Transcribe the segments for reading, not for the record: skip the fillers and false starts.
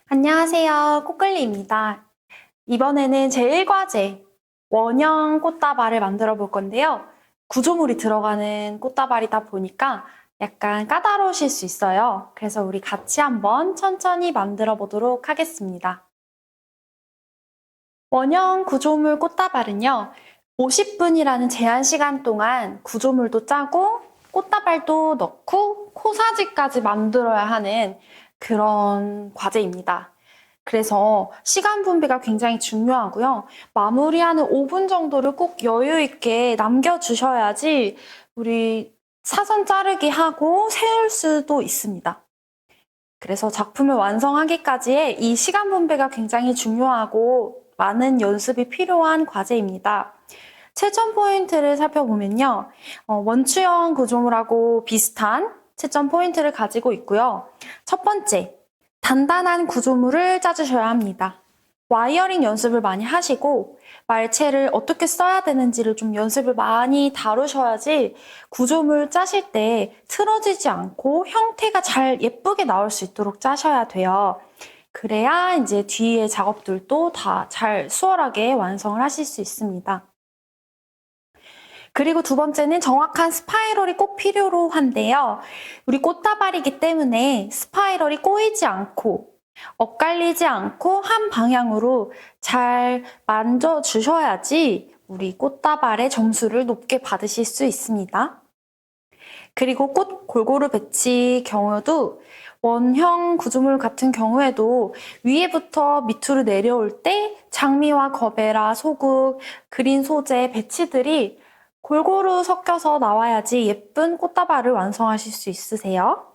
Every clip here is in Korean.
안녕하세요. 꽃글리입니다. 이번에는 제1과제 원형 꽃다발을 만들어 볼 건데요. 구조물이 들어가는 꽃다발이다 보니까 약간 까다로우실 수 있어요. 그래서 우리 같이 한번 천천히 만들어 보도록 하겠습니다. 원형 구조물 꽃다발은요. 50분이라는 제한 시간 동안 구조물도 짜고 꽃다발도 넣고 코사지까지 만들어야 하는 그런 과제입니다. 그래서 시간 분배가 굉장히 중요하고요. 마무리하는 5분 정도를 꼭 여유 있게 남겨주셔야지 우리 사선 자르기 하고 세울 수도 있습니다. 그래서 작품을 완성하기까지의 이 시간 분배가 굉장히 중요하고 많은 연습이 필요한 과제입니다. 채점 포인트를 살펴보면요. 원추형 구조물하고 비슷한 채점 포인트를 가지고 있고요. 첫 번째, 단단한 구조물을 짜주셔야 합니다. 와이어링 연습을 많이 하시고 말체를 어떻게 써야 되는지를 좀 연습을 많이 다루셔야지 구조물 짜실 때 틀어지지 않고 형태가 잘 예쁘게 나올 수 있도록 짜셔야 돼요. 그래야 이제 뒤에 작업들도 다 잘 수월하게 완성을 하실 수 있습니다. 그리고 두 번째는 정확한 스파이럴이 꼭 필요로 한데요. 우리 꽃다발이기 때문에 스파이럴이 꼬이지 않고 엇갈리지 않고 한 방향으로 잘 만져주셔야지 우리 꽃다발의 점수를 높게 받으실 수 있습니다. 그리고 꽃 골고루 배치 경우도 원형 구조물 같은 경우에도 위에부터 밑으로 내려올 때 장미와 거베라, 소국, 그린 소재 배치들이 골고루 섞여서 나와야지 예쁜 꽃다발을 완성하실 수 있으세요.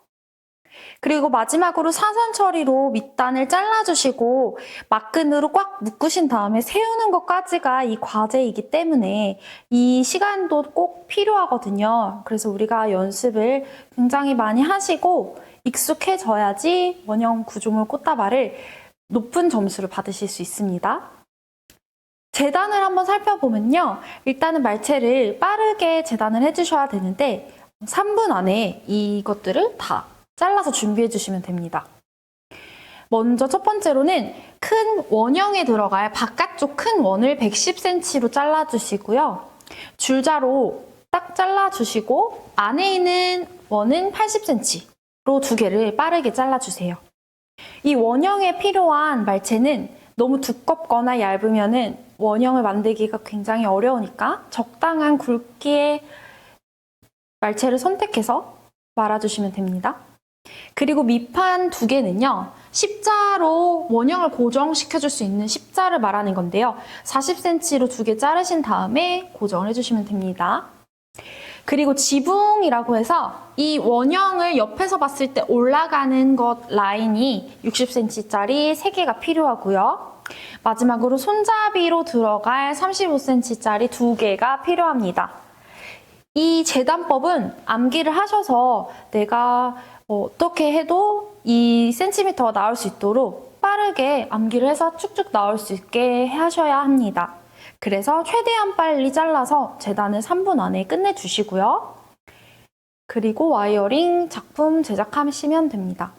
그리고 마지막으로 사선 처리로 밑단을 잘라주시고 막근으로 꽉 묶으신 다음에 세우는 것까지가 이 과제이기 때문에 이 시간도 꼭 필요하거든요. 그래서 우리가 연습을 굉장히 많이 하시고 익숙해져야지 원형 구조물 꽃다발을 높은 점수를 받으실 수 있습니다. 재단을 한번 살펴보면요. 일단은 말체를 빠르게 재단을 해주셔야 되는데 3분 안에 이것들을 다 잘라서 준비해 주시면 됩니다. 먼저 첫 번째로는 큰 원형에 들어갈 바깥쪽 큰 원을 110cm로 잘라주시고요. 줄자로 딱 잘라주시고 안에 있는 원은 80cm로 두 개를 빠르게 잘라주세요. 이 원형에 필요한 말체는 너무 두껍거나 얇으면은 원형을 만들기가 굉장히 어려우니까 적당한 굵기의 말체를 선택해서 말아주시면 됩니다. 그리고 밑판 두 개는요. 십자로 원형을 고정시켜줄 수 있는 십자를 말하는 건데요. 40cm로 두 개 자르신 다음에 고정을 해주시면 됩니다. 그리고 지붕이라고 해서 이 원형을 옆에서 봤을 때 올라가는 것 라인이 60cm짜리 3개가 필요하고요. 마지막으로 손잡이로 들어갈 35cm짜리 2개가 필요합니다. 이 재단법은 암기를 하셔서 내가 어떻게 해도 이 센티미터가 나올 수 있도록 빠르게 암기를 해서 쭉쭉 나올 수 있게 하셔야 합니다. 그래서 최대한 빨리 잘라서 재단을 3분 안에 끝내주시고요. 그리고 와이어링 작품 제작하시면 됩니다.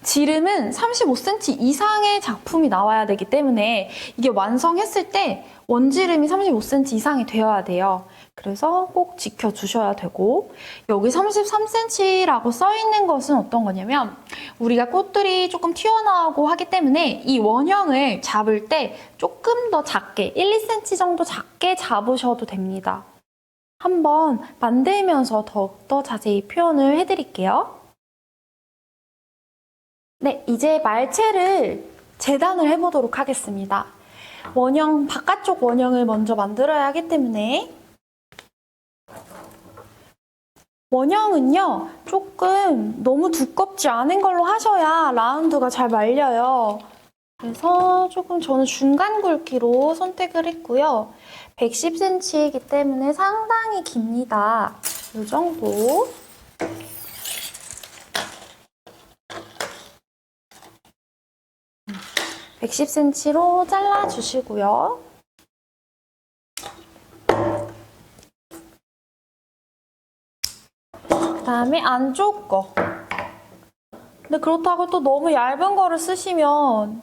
지름은 35cm 이상의 작품이 나와야 되기 때문에 이게 완성했을 때 원지름이 35cm 이상이 되어야 돼요. 그래서 꼭 지켜주셔야 되고 여기 33cm라고 써있는 것은 어떤 거냐면 우리가 꽃들이 조금 튀어나오고 하기 때문에 이 원형을 잡을 때 조금 더 작게 1, 2cm 정도 작게 잡으셔도 됩니다. 한번 만들면서 더욱더 자세히 표현을 해드릴게요. 네, 이제 말체를 재단을 해보도록 하겠습니다. 원형, 바깥쪽 원형을 먼저 만들어야 하기 때문에 원형은요, 조금 너무 두껍지 않은 걸로 하셔야 라운드가 잘 말려요. 그래서 조금 저는 중간 굵기로 선택을 했고요. 110cm이기 때문에 상당히 깁니다. 이 정도. 음, 110cm로 잘라주시고요. 그 다음에 안쪽 거 근데 그렇다고 또 너무 얇은 거를 쓰시면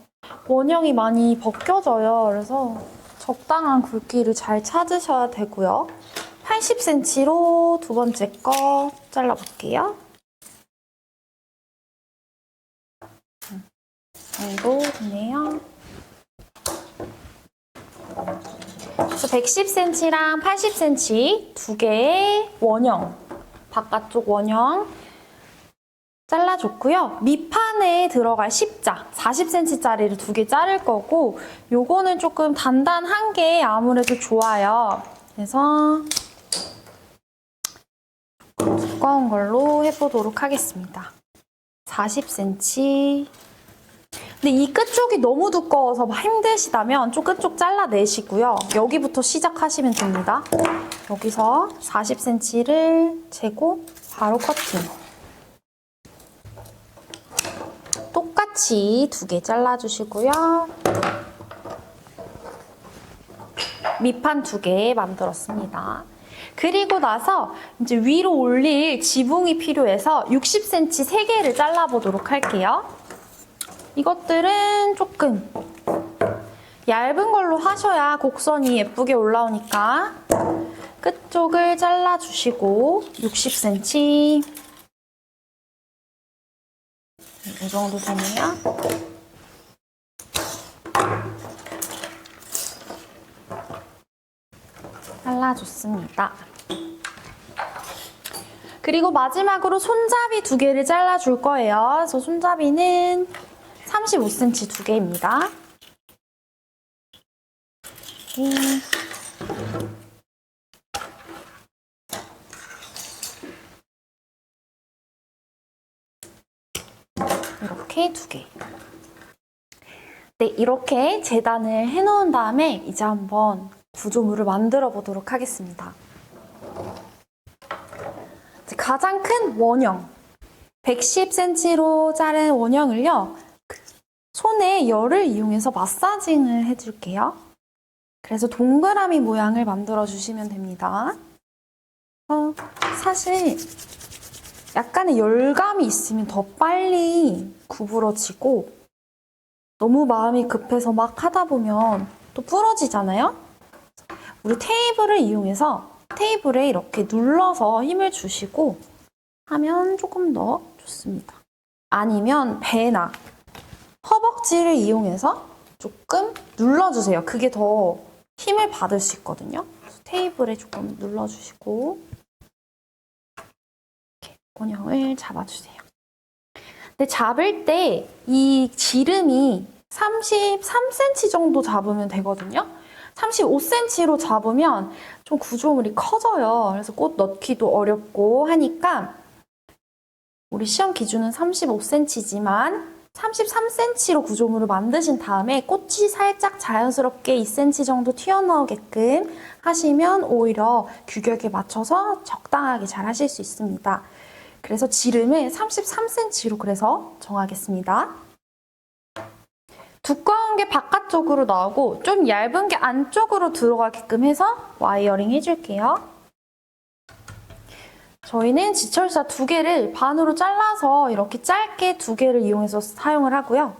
원형이 많이 벗겨져요. 그래서 적당한 굵기를 잘 찾으셔야 되고요. 80cm로 두 번째 거 잘라볼게요. 정도 되네요. 그래서 110cm랑 80cm 두 개의 원형, 바깥쪽 원형 잘라줬고요. 밑판에 들어갈 십자 40cm짜리를 두 개 자를 거고 요거는 조금 단단한 게 아무래도 좋아요. 그래서 두꺼운 걸로 해보도록 하겠습니다. 40cm. 근데 이 끝쪽이 너무 두꺼워서 힘드시다면 좀 끝쪽 잘라내시고요. 여기부터 시작하시면 됩니다. 여기서 40cm를 재고 바로 커팅. 똑같이 두 개 잘라주시고요. 밑판 두 개 만들었습니다. 그리고 나서 이제 위로 올릴 지붕이 필요해서 60cm 3개를 잘라보도록 할게요. 이것들은 조금 얇은 걸로 하셔야 곡선이 예쁘게 올라오니까 끝쪽을 잘라주시고 60cm 이 정도 되네요. 잘라줬습니다. 그리고 마지막으로 손잡이 두 개를 잘라줄 거예요. 그래서 손잡이는 35cm 두 개입니다. 이렇게 두 개. 네, 이렇게 재단을 해놓은 다음에 이제 한번 구조물을 만들어 보도록 하겠습니다. 가장 큰 원형, 110cm로 자른 원형을요, 손에 열을 이용해서 마사징을 해줄게요. 그래서 동그라미 모양을 만들어 주시면 됩니다. 사실 약간의 열감이 있으면 더 빨리 구부러지고 너무 마음이 급해서 막 하다 보면 또 부러지잖아요? 우리 테이블을 이용해서 테이블에 이렇게 눌러서 힘을 주시고 하면 조금 더 좋습니다. 아니면 배나 허벅지를 이용해서 조금 눌러주세요. 그게 더 힘을 받을 수 있거든요. 그래서 테이블에 조금 눌러주시고 이렇게 원형을 잡아주세요. 근데 잡을 때 이 지름이 33cm 정도 잡으면 되거든요. 35cm로 잡으면 좀 구조물이 커져요. 그래서 꽃 넣기도 어렵고 하니까 우리 시험 기준은 35cm지만 33cm로 구조물을 만드신 다음에 꽃이 살짝 자연스럽게 2cm 정도 튀어나오게끔 하시면 오히려 규격에 맞춰서 적당하게 잘 하실 수 있습니다. 그래서 지름을 33cm로 그래서 정하겠습니다. 두꺼운 게 바깥쪽으로 나오고 좀 얇은 게 안쪽으로 들어가게끔 해서 와이어링 해줄게요. 저희는 지철사 두 개를 반으로 잘라서 이렇게 짧게 두 개를 이용해서 사용을 하고요.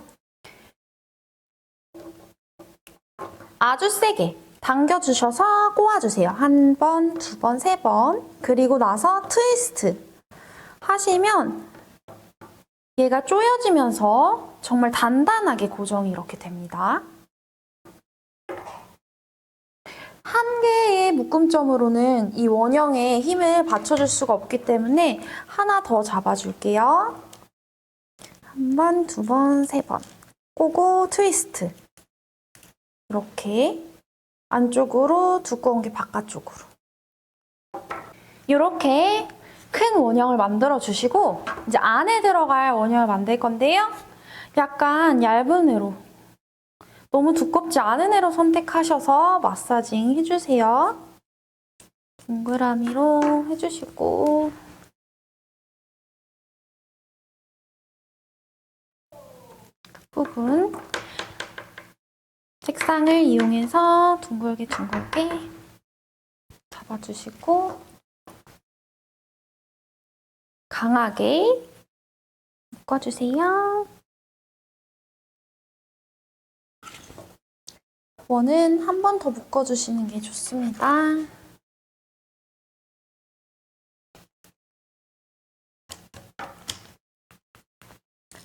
아주 세게 당겨주셔서 꼬아주세요. 한 번, 두 번, 세 번. 그리고 나서 트위스트 하시면 얘가 조여지면서 정말 단단하게 고정이 이렇게 됩니다. 한 개의 묶음점으로는 이 원형에 힘을 받쳐줄 수가 없기 때문에 하나 더 잡아줄게요. 한 번, 두 번, 세 번. 꼬고 트위스트. 이렇게 안쪽으로 두꺼운 게 바깥쪽으로. 이렇게 큰 원형을 만들어 주시고 이제 안에 들어갈 원형을 만들 건데요. 약간 얇은 애로 너무 두껍지 않은 애로 선택하셔서 마사징 해주세요. 동그라미로 해주시고 부분 색상을 이용해서 둥글게 잡아주시고 강하게 묶어주세요. 원은 한 번 더 묶어주시는 게 좋습니다.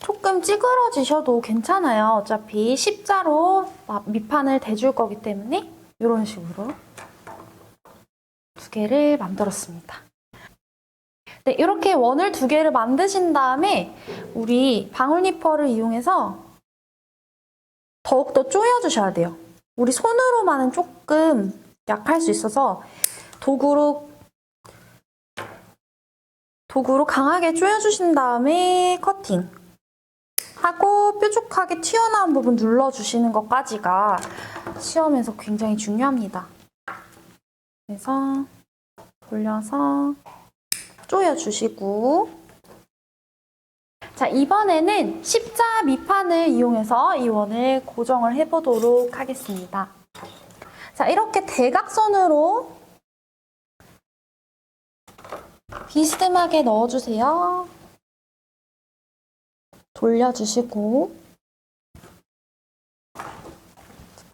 조금 찌그러지셔도 괜찮아요. 어차피 십자로 밑판을 대줄 거기 때문에 이런 식으로 두 개를 만들었습니다. 네, 이렇게 원을 두 개를 만드신 다음에 우리 방울 니퍼를 이용해서 더욱더 조여주셔야 돼요. 우리 손으로만은 조금 약할 수 있어서 도구로 강하게 조여주신 다음에 커팅 하고 뾰족하게 튀어나온 부분 눌러주시는 것까지가 시험에서 굉장히 중요합니다. 그래서 돌려서 조여주시고, 자, 이번에는 십자 밑판을 이용해서 이 원을 고정을 해보도록 하겠습니다. 자, 이렇게 대각선으로 비스듬하게 넣어주세요. 돌려주시고,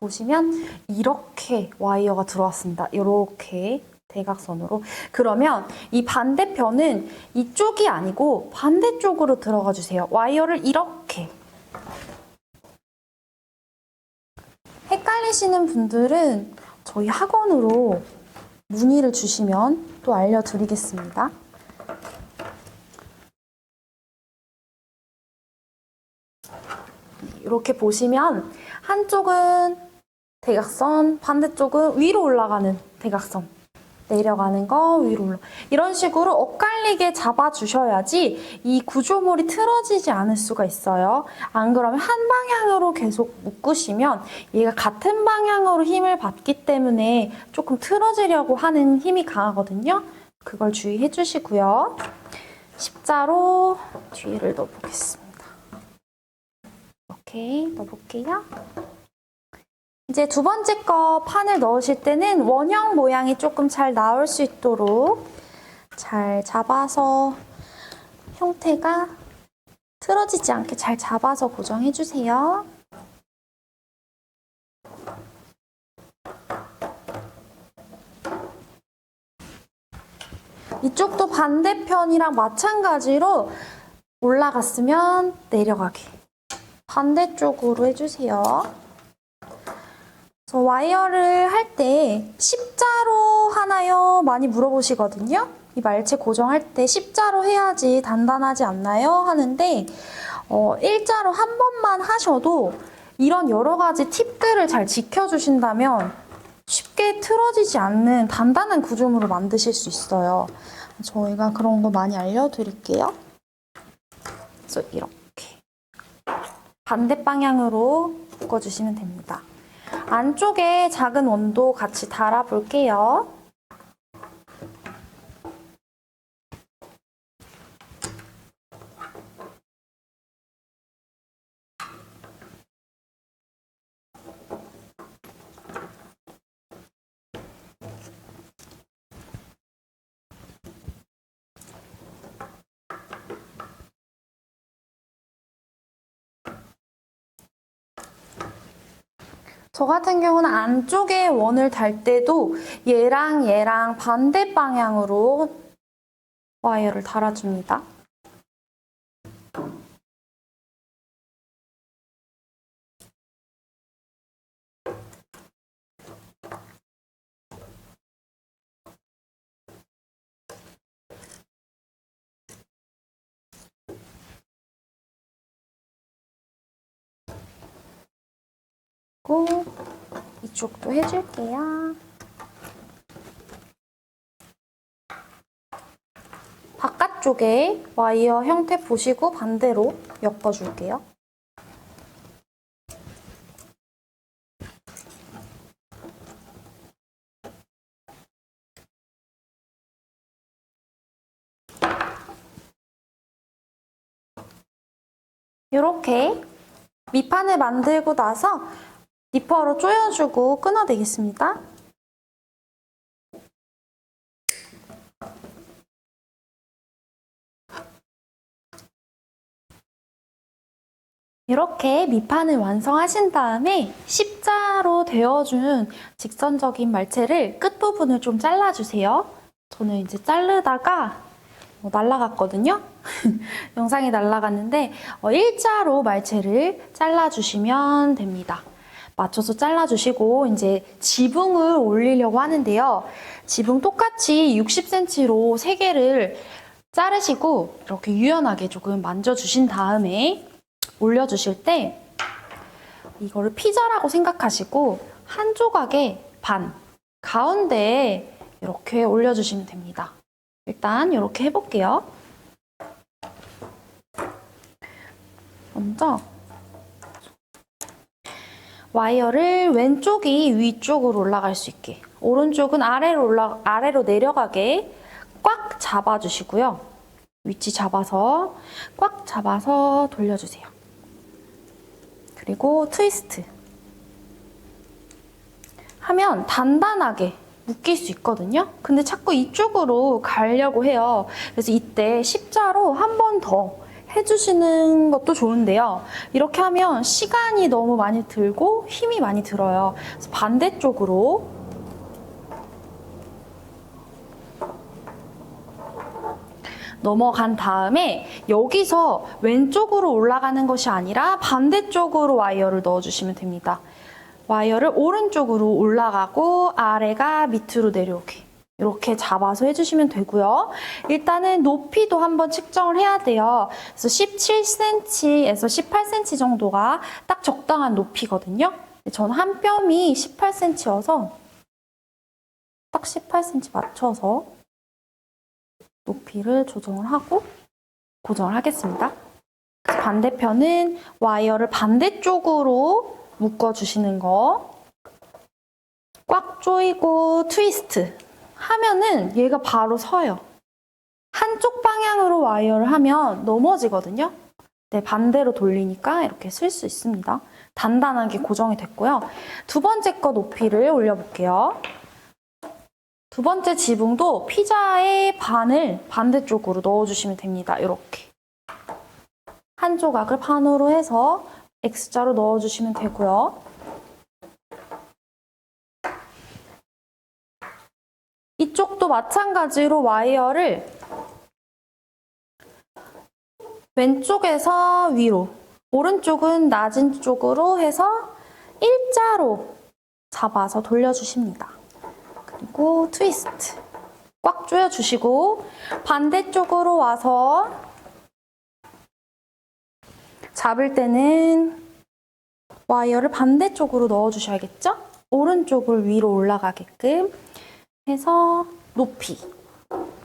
보시면 이렇게 와이어가 들어왔습니다. 이렇게 대각선으로. 그러면 이 반대편은 이쪽이 아니고 반대쪽으로 들어가 주세요. 와이어를 이렇게. 헷갈리시는 분들은 저희 학원으로 문의를 주시면 또 알려드리겠습니다. 이렇게 보시면 한쪽은 대각선, 반대쪽은 위로 올라가는 대각선, 내려가는 거 위로 올라. 이런 식으로 엇갈리게 잡아주셔야지 이 구조물이 틀어지지 않을 수가 있어요. 안 그러면 한 방향으로 계속 묶으시면 얘가 같은 방향으로 힘을 받기 때문에 조금 틀어지려고 하는 힘이 강하거든요. 그걸 주의해 주시고요. 십자로 뒤를 넣어보겠습니다. 이렇게 넣어볼게요. 이제 두 번째 거 판을 넣으실 때는 원형 모양이 조금 잘 나올 수 있도록 잘 잡아서 형태가 틀어지지 않게 잘 잡아서 고정해 주세요. 이쪽도 반대편이랑 마찬가지로 올라갔으면 내려가게 반대쪽으로 해주세요. 저 와이어를 할 때 십자로 하나요? 많이 물어보시거든요. 이 말체 고정할 때 십자로 해야지 단단하지 않나요? 하는데 일자로 한 번만 하셔도 이런 여러 가지 팁들을 잘 지켜주신다면 쉽게 틀어지지 않는 단단한 구조물을 만드실 수 있어요. 저희가 그런 거 많이 알려드릴게요. 그래서 이렇게 반대 방향으로 묶어주시면 됩니다. 안쪽에 작은 원도 같이 달아볼게요. 저 같은 경우는 안쪽에 원을 달 때도 얘랑 반대 방향으로 와이어를 달아줍니다. 그리고 이쪽도 해줄게요. 바깥쪽에 와이어 형태 보시고 반대로 엮어줄게요. 이렇게 밑판을 만들고 나서 니퍼로 조여주고 끊어내겠습니다. 이렇게 밑판을 완성하신 다음에 십자로 되어준 직선적인 말체를 끝부분을 좀 잘라주세요. 저는 이제 자르다가 날라갔거든요. 영상이 날라갔는데 일자로 말체를 잘라주시면 됩니다. 맞춰서 잘라주시고 이제 지붕을 올리려고 하는데요. 지붕 똑같이 60cm로 3개를 자르시고 이렇게 유연하게 조금 만져주신 다음에 올려주실 때 이거를 피자라고 생각하시고 한 조각의 반, 가운데에 이렇게 올려주시면 됩니다. 일단 이렇게 해볼게요. 먼저 와이어를 왼쪽이 위쪽으로 올라갈 수 있게, 오른쪽은 아래로 내려가게 꽉 잡아주시고요. 위치 잡아서 꽉 잡아서 돌려주세요. 그리고 트위스트 하면 단단하게 묶일 수 있거든요. 근데 자꾸 이쪽으로 가려고 해요. 그래서 이때 십자로 한 번 더 해주시는 것도 좋은데요. 이렇게 하면 시간이 너무 많이 들고 힘이 많이 들어요. 그래서 반대쪽으로 넘어간 다음에 여기서 왼쪽으로 올라가는 것이 아니라 반대쪽으로 와이어를 넣어주시면 됩니다. 와이어를 오른쪽으로 올라가고 아래가 밑으로 내려오게 이렇게 잡아서 해주시면 되고요. 일단은 높이도 한번 측정을 해야 돼요. 그래서 17cm에서 18cm 정도가 딱 적당한 높이거든요. 저는 한 뼘이 18cm여서 딱 18cm 맞춰서 높이를 조정을 하고 고정을 하겠습니다. 반대편은 와이어를 반대쪽으로 묶어주시는 거 꽉 조이고 트위스트 하면은 얘가 바로 서요. 한쪽 방향으로 와이어를 하면 넘어지거든요. 네, 반대로 돌리니까 이렇게 쓸 수 있습니다. 단단하게 고정이 됐고요. 두 번째 거 높이를 올려볼게요. 두 번째 지붕도 피자의 반을 반대쪽으로 넣어주시면 됩니다. 이렇게 한 조각을 반으로 해서 X자로 넣어주시면 되고요. 이쪽도 마찬가지로 와이어를 왼쪽에서 위로, 오른쪽은 낮은 쪽으로 해서 일자로 잡아서 돌려주십니다. 그리고 트위스트 꽉 조여주시고 반대쪽으로 와서 잡을 때는 와이어를 반대쪽으로 넣어주셔야겠죠? 오른쪽을 위로 올라가게끔 해서 높이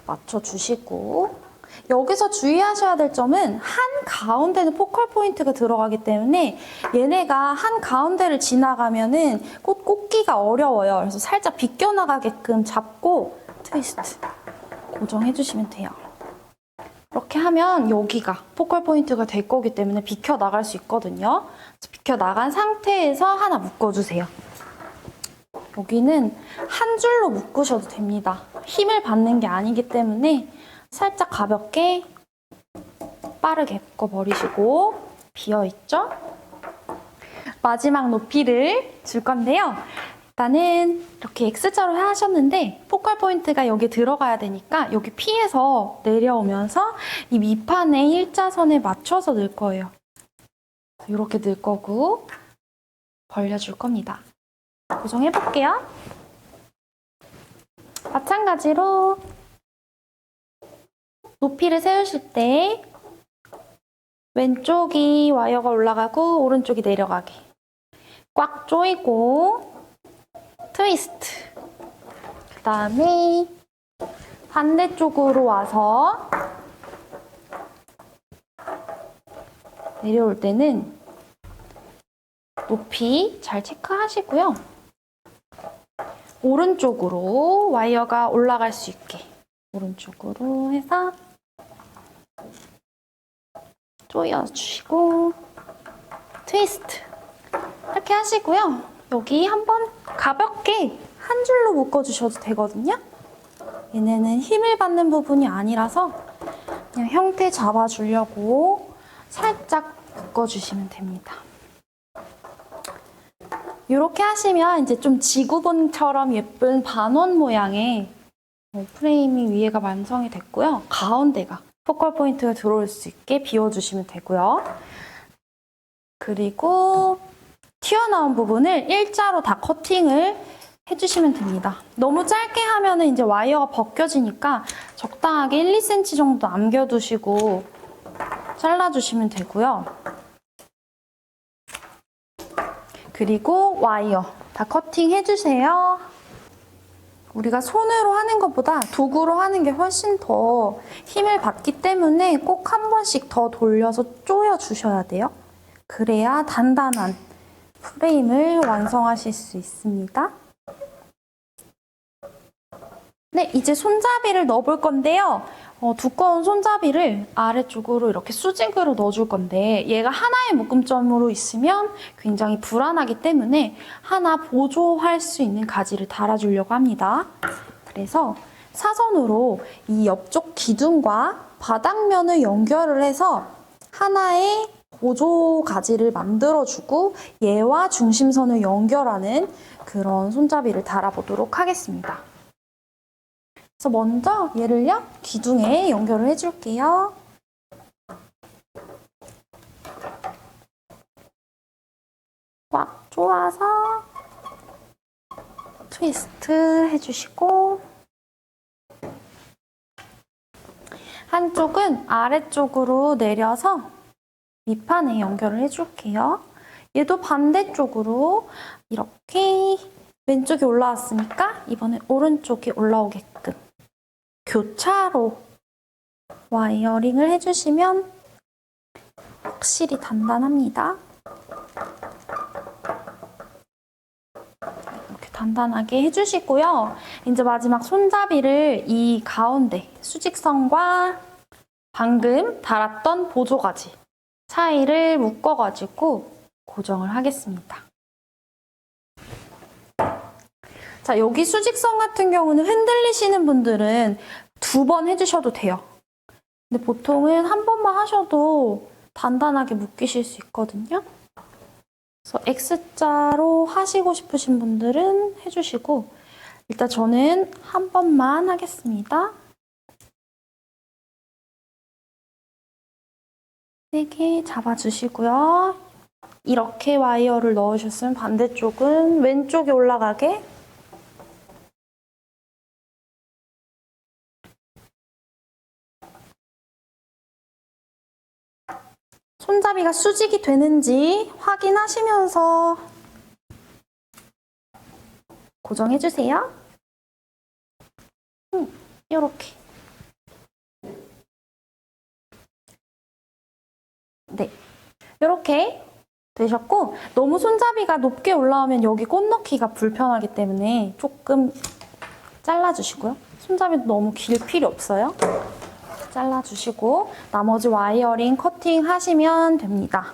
맞춰주시고 여기서 주의하셔야 될 점은 한 가운데는 포컬 포인트가 들어가기 때문에 얘네가 한 가운데를 지나가면은 꽃 꽂기가 어려워요. 그래서 살짝 비껴나가게끔 잡고 트위스트 고정해주시면 돼요. 이렇게 하면 여기가 포컬 포인트가 될 거기 때문에 비켜나갈 수 있거든요. 비켜나간 상태에서 하나 묶어주세요. 여기는 한 줄로 묶으셔도 됩니다. 힘을 받는 게 아니기 때문에 살짝 가볍게 빠르게 묶어버리시고 비어있죠? 마지막 높이를 줄 건데요. 일단은 이렇게 X자로 하셨는데 포컬 포인트가 여기 들어가야 되니까 여기 P에서 내려오면서 이 밑판에 일자선에 맞춰서 넣을 거예요. 이렇게 넣을 거고 벌려줄 겁니다. 고정해볼게요. 마찬가지로 높이를 세우실 때 왼쪽이 와이어가 올라가고 오른쪽이 내려가게 꽉 조이고 트위스트 그 다음에 반대쪽으로 와서 내려올 때는 높이 잘 체크하시고요. 오른쪽으로 와이어가 올라갈 수 있게 오른쪽으로 해서 조여주시고 트위스트 이렇게 하시고요. 여기 한번 가볍게 한 줄로 묶어주셔도 되거든요. 얘네는 힘을 받는 부분이 아니라서 그냥 형태 잡아주려고 살짝 묶어주시면 됩니다. 이렇게 하시면 이제 좀 지구본처럼 예쁜 반원 모양의 프레임이 위에가 완성이 됐고요. 가운데가 포컬 포인트가 들어올 수 있게 비워주시면 되고요. 그리고 튀어나온 부분을 일자로 다 커팅을 해주시면 됩니다. 너무 짧게 하면 이제 와이어가 벗겨지니까 적당하게 1, 2cm 정도 남겨두시고 잘라주시면 되고요. 그리고 와이어 다 커팅해주세요. 우리가 손으로 하는 것보다 도구로 하는 게 훨씬 더 힘을 받기 때문에 꼭 한 번씩 더 돌려서 조여주셔야 돼요. 그래야 단단한 프레임을 완성하실 수 있습니다. 네, 이제 손잡이를 넣어볼 건데요. 두꺼운 손잡이를 아래쪽으로 이렇게 수직으로 넣어줄 건데 얘가 하나의 묶음점으로 있으면 굉장히 불안하기 때문에 하나 보조할 수 있는 가지를 달아주려고 합니다. 그래서 사선으로 이 옆쪽 기둥과 바닥면을 연결을 해서 하나의 보조 가지를 만들어주고 얘와 중심선을 연결하는 그런 손잡이를 달아보도록 하겠습니다. 그래서 먼저 얘를요, 기둥에 연결을 해줄게요. 꽉 조아서 트위스트 해주시고 한쪽은 아래쪽으로 내려서 밑판에 연결을 해줄게요. 얘도 반대쪽으로 이렇게 왼쪽이 올라왔으니까 이번엔 오른쪽이 올라오게끔 교차로 와이어링을 해주시면 확실히 단단합니다. 이렇게 단단하게 해주시고요. 이제 마지막 손잡이를 이 가운데 수직선과 방금 달았던 보조가지 사이를 묶어가지고 고정을 하겠습니다. 자, 여기 수직선 같은 경우는 흔들리시는 분들은 2번 해주셔도 돼요. 근데 보통은 한 번만 하셔도 단단하게 묶이실 수 있거든요. 그래서 X자로 하시고 싶으신 분들은 해주시고 일단 저는 한 번만 하겠습니다. 3개 잡아주시고요. 이렇게 와이어를 넣으셨으면 반대쪽은 왼쪽에 올라가게 손잡이가 수직이 되는지 확인하시면서 고정해주세요. 이렇게. 네, 이렇게 되셨고 너무 손잡이가 높게 올라오면 여기 꽃 넣기가 불편하기 때문에 조금 잘라주시고요. 손잡이도 너무 길 필요 없어요. 잘라주시고 나머지 와이어링 커팅 하시면 됩니다.